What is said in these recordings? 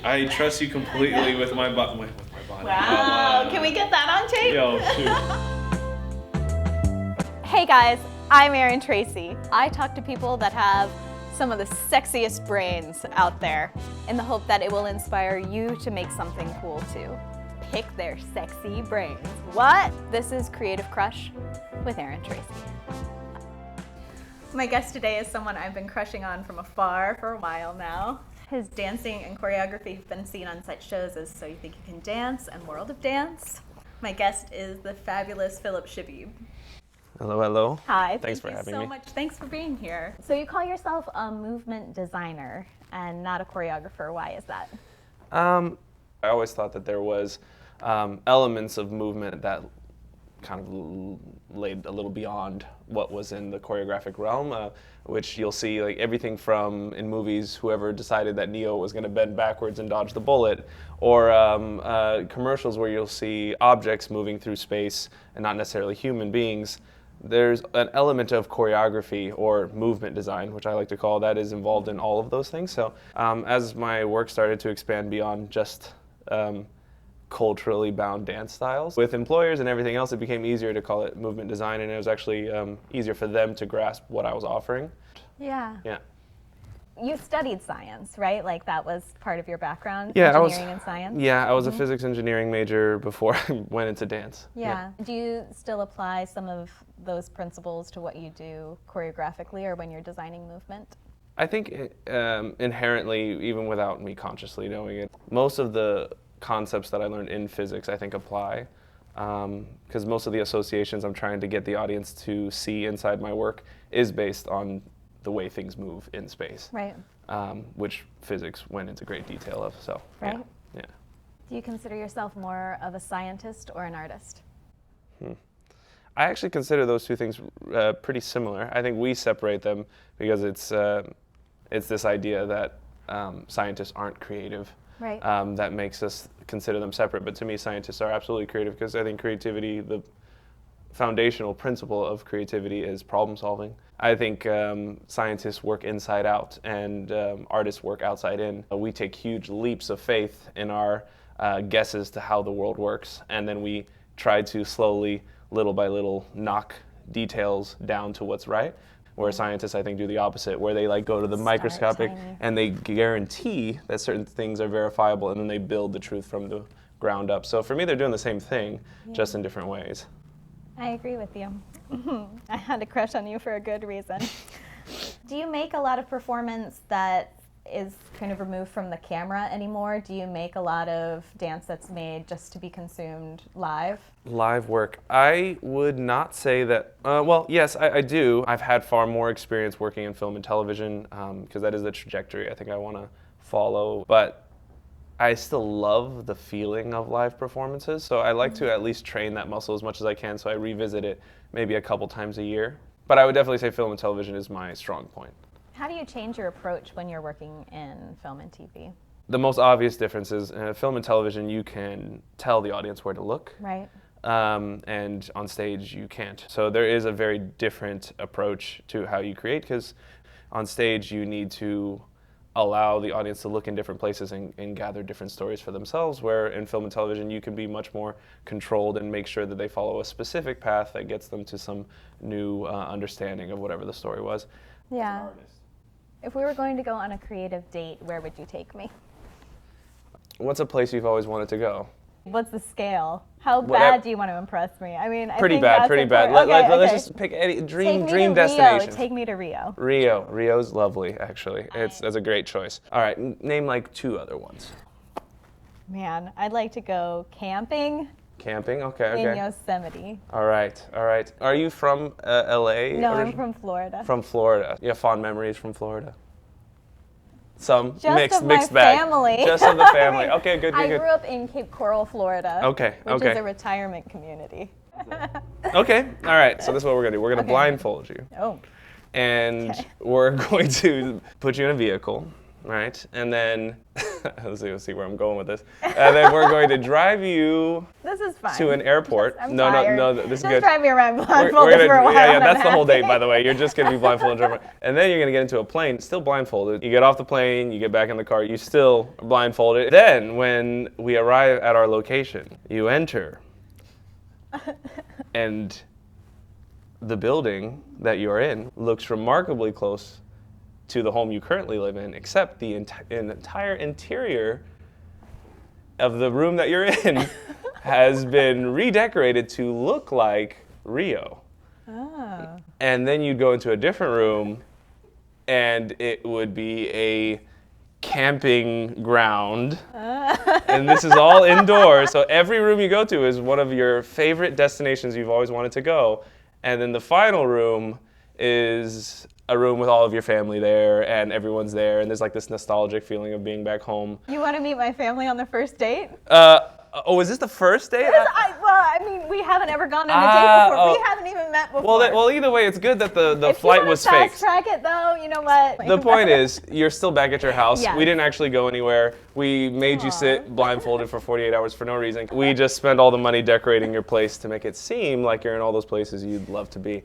I trust you completely with my body. Wow, can we get that on tape? Yo, shoot. Hey guys, I'm Erin Tracy. I talk to people that have some of the sexiest brains out there in the hope that it will inspire you to make something cool too. Pick their sexy brains. What? This is Creative Crush with Erin Tracy. My guest today is someone I've been crushing on from afar for a while now. His dancing and choreography have been seen on such shows as So You Think You Can Dance and World of Dance. My guest is the fabulous Phillip Chbeeb. Hello, hello. Hi, Thanks for thank you having so me. much. Thanks for being here. So you call yourself a movement designer and not a choreographer. Why is that? I always thought that there was elements of movement that kind of laid a little beyond what was in the choreographic realm, which you'll see like everything from in movies, whoever decided that Neo was going to bend backwards and dodge the bullet, or commercials where you'll see objects moving through space and not necessarily human beings. There's an element of choreography or movement design, which I like to call, that is involved in all of those things. So as my work started to expand beyond just culturally bound dance styles, with employers and everything else, it became easier to call it movement design, and it was actually easier for them to grasp what I was offering. Yeah. Yeah. You studied science, right? Like that was part of your background, Yeah, engineering and science? Yeah, I was a physics engineering major before I went into dance. Yeah. Do you still apply some of those principles to what you do choreographically or when you're designing movement? I think inherently, even without me consciously knowing it, most of the concepts that I learned in physics I think apply, because most of the associations I'm trying to get the audience to see inside my work is based on the way things move in space, Right. which physics went into great detail of. So Right. yeah. Do you consider yourself more of a scientist or an artist? I actually consider those two things pretty similar. I think we separate them because it's this idea that scientists aren't creative. Right. That makes us consider them separate. But to me, scientists are absolutely creative, because I think creativity, the foundational principle of creativity is problem solving. I think scientists work inside out and artists work outside in. We take huge leaps of faith in our guesses to how the world works, and then we try to slowly, little by little, knock details down to what's right. Where scientists, I think, do the opposite, where they like go to the microscopic tiny. and they guarantee that certain things are verifiable, and then they build the truth from the ground up. So for me, they're doing the same thing, just in different ways. I agree with you. I had a crush on you for a good reason. Do you make a lot of performance that is kind of removed from the camera anymore? Do you make a lot of dance that's made just to be consumed live? Live work. I would not say that, well, yes, I do. I've had far more experience working in film and television, because that is the trajectory I think I want to follow. But I still love the feeling of live performances, so I like to at least train that muscle as much as I can, so I revisit it maybe a couple times a year. But I would definitely say film and television is my strong point. How do you change your approach when you're working in film and TV? The most obvious difference is in film and television, you can tell the audience where to look. Right. And on stage, you can't. So there is a very different approach to how you create, because on stage, you need to allow the audience to look in different places and gather different stories for themselves, where in film and television, you can be much more controlled and make sure that they follow a specific path that gets them to some new understanding of whatever the story was. Yeah. If we were going to go on a creative date, where would you take me? What's a place you've always wanted to go? What's the scale? How Whatever. bad do you want to impress me? I mean, I Pretty think bad, that's pretty bad. important. Let's Okay. just pick any Take dream me to destination. Rio. Take me to Rio. Rio's lovely, actually. That's a great choice. All right, name like two other ones. Man, I'd like to go camping Camping, okay. in Yosemite. All right. Are you from LA? No, I'm from Florida. From Florida. You have fond memories from Florida? Some Just of mixed my bag. family. Just of the family. Okay, good. I grew up in Cape Coral, Florida. Okay, which okay. is a retirement community. Okay, all right. So this is what we're gonna do. We're gonna Okay. blindfold you, Oh, and Okay. we're going to put you in a vehicle, right? And then, let's see where I'm going with this. And then we're going to drive you This is fine. to an airport. I'm no, tired. no, this is Just good. drive me around We're blindfolded gonna, for a while. yeah, and that's I'm the whole happy. date, by the way. You're just going to be blindfolded and drive. And then you're going to get into a plane, still blindfolded. You get off the plane, you get back in the car, you still are blindfolded. Then, when we arrive at our location, you enter. And the building that you're in looks remarkably close to the home you currently live in, except the entire interior of the room that you're in has been redecorated to look like Rio. Oh. And then you'd go into a different room, and it would be a camping ground. And this is all indoors, so every room you go to is one of your favorite destinations you've always wanted to go. And then the final room is a room with all of your family there, and everyone's there, and there's like this nostalgic feeling of being back home. You want to meet my family on the first date? Oh, is this the first date? I mean, we haven't ever gone on a date before. Oh. We haven't even met before. Well, either way, it's good that the if flight you was wanna fake. fast track it, though, you know what? The point is, you're still back at your house. Yes. We didn't actually go anywhere. We made you sit blindfolded for 48 hours for no reason. We just spent all the money decorating your place to make it seem like you're in all those places you'd love to be.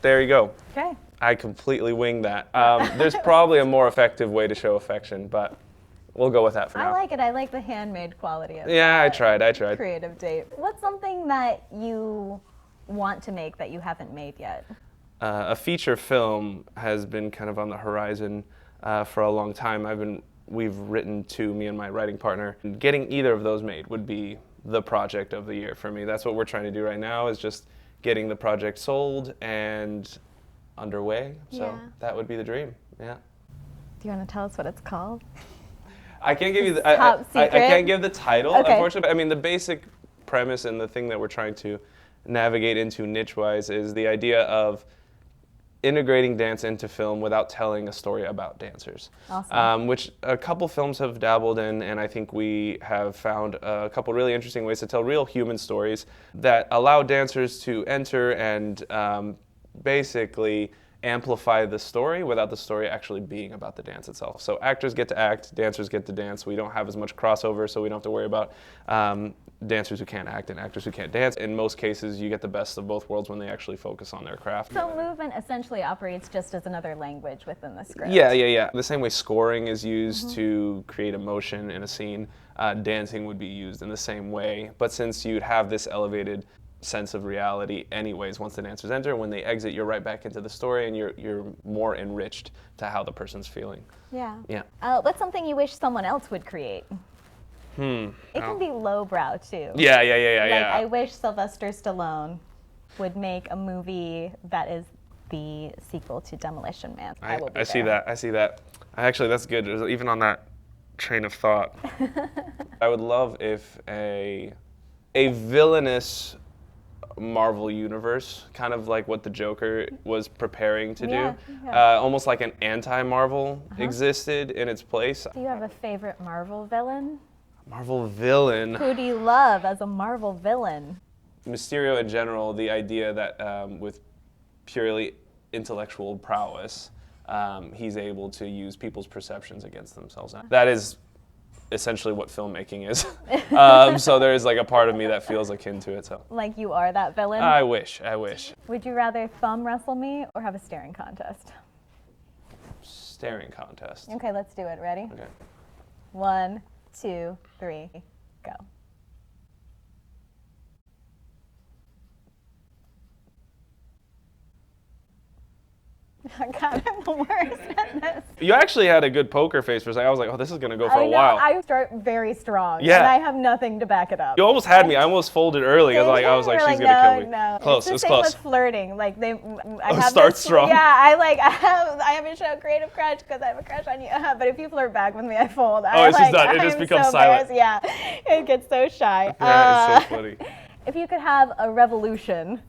There you go. Okay. I completely winged that. There's probably a more effective way to show affection, but we'll go with that for now. I like it. I like the handmade quality of it. Yeah, I tried. Creative date. What's something that you want to make that you haven't made yet? A feature film has been kind of on the horizon for a long time. We've written two, me and my writing partner. Getting either of those made would be the project of the year for me. That's what we're trying to do right now, is just getting the project sold and underway. So Yeah. that would be the dream. Yeah. Do you want to tell us what it's called? I can't give you the Top I secret? can't give the title, Okay. unfortunately. I mean, the basic premise and the thing that we're trying to navigate into niche-wise is the idea of integrating dance into film without telling a story about dancers. Awesome. Which a couple films have dabbled in, and I think we have found a couple really interesting ways to tell real human stories that allow dancers to enter and basically amplify the story without the story actually being about the dance itself. So actors get to act, dancers get to dance. We don't have as much crossover, so we don't have to worry about dancers who can't act and actors who can't dance. In most cases, you get the best of both worlds when they actually focus on their craft. So movement essentially operates just as another language within the script. Yeah. The same way scoring is used to create emotion in a scene, dancing would be used in the same way. But since you'd have this elevated sense of reality anyways, once the dancers enter, when they exit, you're right back into the story, and you're more enriched to how the person's feeling. Yeah. Yeah. What's something you wish someone else would create? It can be lowbrow too. Yeah. Like, I wish Sylvester Stallone would make a movie that is the sequel to Demolition Man. I see that. Actually, that's good. Even on that train of thought, I would love if a villainous Marvel universe, kind of like what the Joker was preparing to do, almost like an anti-Marvel existed in its place. Do you have a favorite Marvel villain? Marvel villain. Who do you love as a Marvel villain? Mysterio in general, the idea that with purely intellectual prowess, he's able to use people's perceptions against themselves. That is essentially what filmmaking is. So there is like a part of me that feels akin to it. So. Like you are that villain? I wish. Would you rather thumb wrestle me or have a staring contest? Staring contest. Okay, let's do it. Ready? Okay. 1, 2, 3, go. God, I'm the worst at this. You actually had a good poker face for a second. I was like, oh, this is going to go for I a know, while. I start very strong, Yeah. and I have nothing to back it up. You almost had me. I almost folded early. I was like, she's going to kill me. No. Close. It's It's the same close. with flirting. Like I have start this, strong. Yeah, I have a show creative crush because I have a crush on you. But if you flirt back with me, I fold. It's just done. It just I'm becomes so silent. embarrassed. Yeah, it gets so shy. Yeah, it's so funny. If you could have a revolution,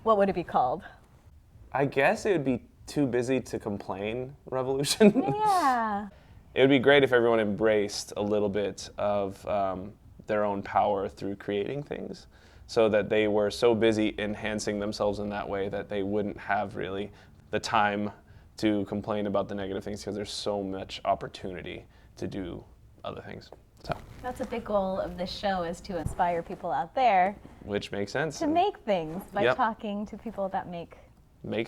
what would it be called? I guess it would be too busy to complain revolution. Yeah. It would be great if everyone embraced a little bit of their own power through creating things, so that they were so busy enhancing themselves in that way that they wouldn't have really the time to complain about the negative things because there's so much opportunity to do other things. So That's a big goal of this show, is to inspire people out there which makes sense. to make things by Yep. talking to people that make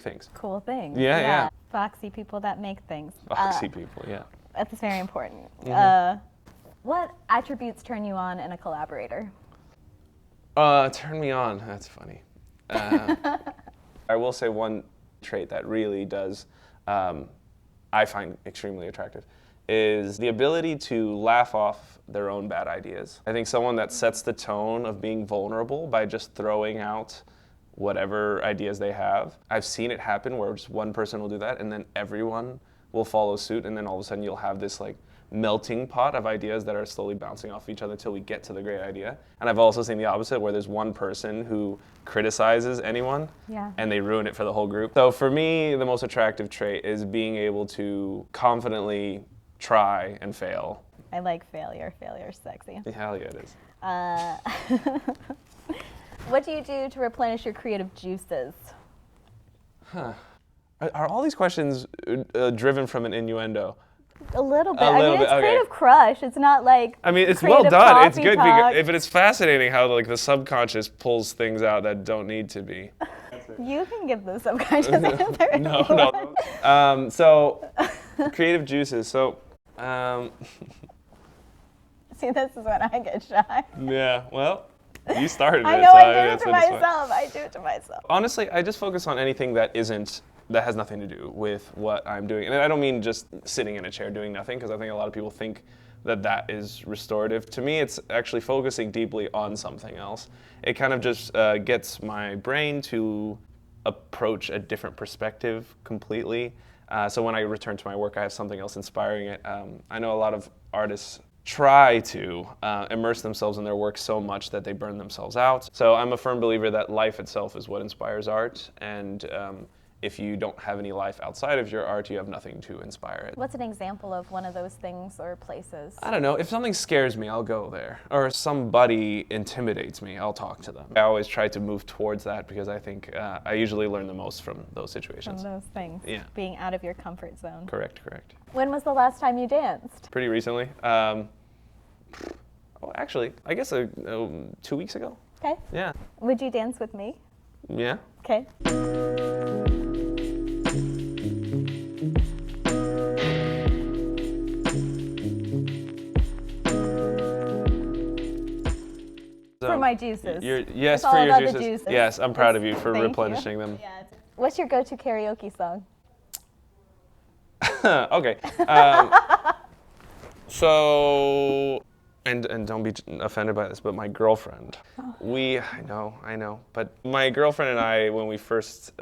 things. cool things. Yeah. Foxy people that make things. Foxy people, yeah. That's very important. Mm-hmm. What attributes turn you on in a collaborator? Turn me on. That's funny. I will say one trait that really does, I find extremely attractive, is the ability to laugh off their own bad ideas. I think someone that sets the tone of being vulnerable by just throwing out whatever ideas they have. I've seen it happen where just one person will do that and then everyone will follow suit, and then all of a sudden you'll have this like melting pot of ideas that are slowly bouncing off each other until we get to the great idea. And I've also seen the opposite, where there's one person who criticizes anyone and they ruin it for the whole group. So for me, the most attractive trait is being able to confidently try and fail. I like failure. Failure's sexy. Hell yeah, it is. What do you do to replenish your creative juices? Are all these questions driven from an innuendo? A little bit. A little it's bit, okay. creative crush. It's not like I mean, it's well creative done. It's coffee good, talk. but it's fascinating how like the subconscious pulls things out that don't need to be. You can give the subconscious answer. No. So, creative juices. So, See, this is when I get shy. yeah. Well, you started it. I know so I do it that's to what it's fine. myself. I do it to myself. Honestly, I just focus on anything that has nothing to do with what I'm doing. And I don't mean just sitting in a chair doing nothing, because I think a lot of people think that is restorative. To me, it's actually focusing deeply on something else. It kind of just gets my brain to approach a different perspective completely. So when I return to my work, I have something else inspiring it. I know a lot of artists try to immerse themselves in their work so much that they burn themselves out. So I'm a firm believer that life itself is what inspires art, and if you don't have any life outside of your art, you have nothing to inspire it. What's an example of one of those things or places? I don't know. If something scares me, I'll go there. Or if somebody intimidates me, I'll talk to them. I always try to move towards that because I think I usually learn the most from those situations. From those things. Yeah. Being out of your comfort zone. Correct. When was the last time you danced? Pretty recently. Actually, I guess 2 weeks ago. Okay. Yeah. Would you dance with me? Yeah. Okay. For my juices. Yes, It's all for your about the juices. juices. Yes, I'm proud of you for Thank you. replenishing them. Yeah. What's your go-to karaoke song? Okay. So, and don't be offended by this, but my girlfriend, I know, but my girlfriend and I, when we first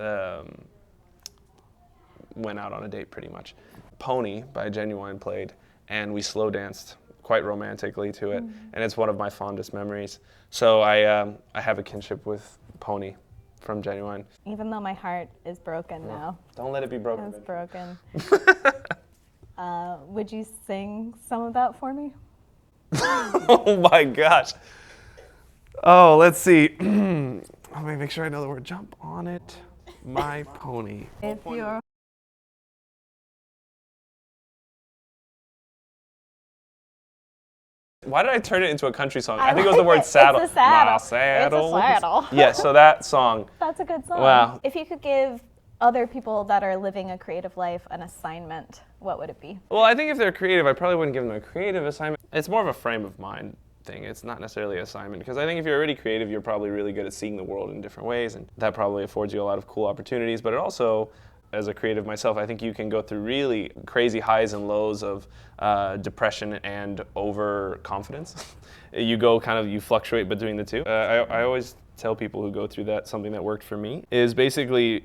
went out on a date, pretty much, Pony by Genuine played, and we slow danced quite romantically to it, and it's one of my fondest memories. So I have a kinship with Pony from Genuine. Even though my heart is broken now. Don't let it be broken. It's broken. Would you sing some of that for me? Oh my gosh. Oh, let's see. Let me make sure I know the word. Jump on it, my pony. If you're Why did I turn it into a country song? I think it was the word saddle. It's a saddle. My saddle. It's a saddle. Yeah, so that song. That's a good song. Wow. If you could give other people that are living a creative life an assignment, what would it be? Well, I think if they're creative, I probably wouldn't give them a creative assignment. It's more of a frame of mind thing. It's not necessarily an assignment, because I think if you're already creative, you're probably really good at seeing the world in different ways, and that probably affords you a lot of cool opportunities. But it also, as a creative myself, I think you can go through really crazy highs and lows of depression and overconfidence. You fluctuate between the two. I always tell people who go through that, something that worked for me is basically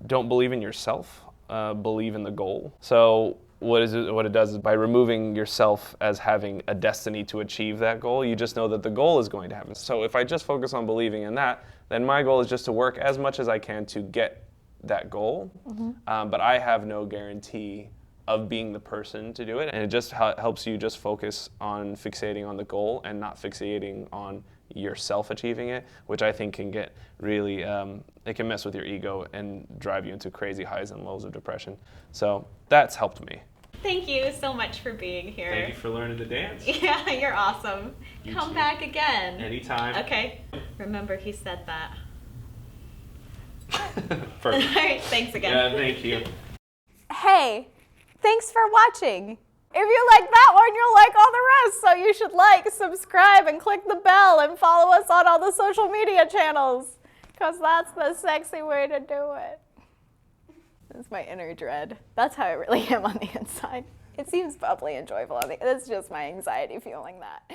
don't believe in yourself, believe in the goal. So what it does is, by removing yourself as having a destiny to achieve that goal, you just know that the goal is going to happen. So if I just focus on believing in that, then my goal is just to work as much as I can to get that goal. But I have no guarantee of being the person to do it, and it just helps you just focus on fixating on the goal and not fixating on yourself achieving it, which I think can get really, it can mess with your ego and drive you into crazy highs and lows of depression. So that's helped me. Thank you so much for being here. Thank you for learning to dance. Yeah, you're awesome. You Come too. back again. Anytime. Okay. Remember, he said that. Perfect. All right, thanks again. Yeah, thank you. Hey, thanks for watching. If you like that one, you'll like all the rest. So you should like, subscribe, and click the bell and follow us on all the social media channels. Because that's the sexy way to do it. That's my inner dread. That's how I really am on the inside. It seems bubbly and joyful on the, it's just my anxiety feeling that.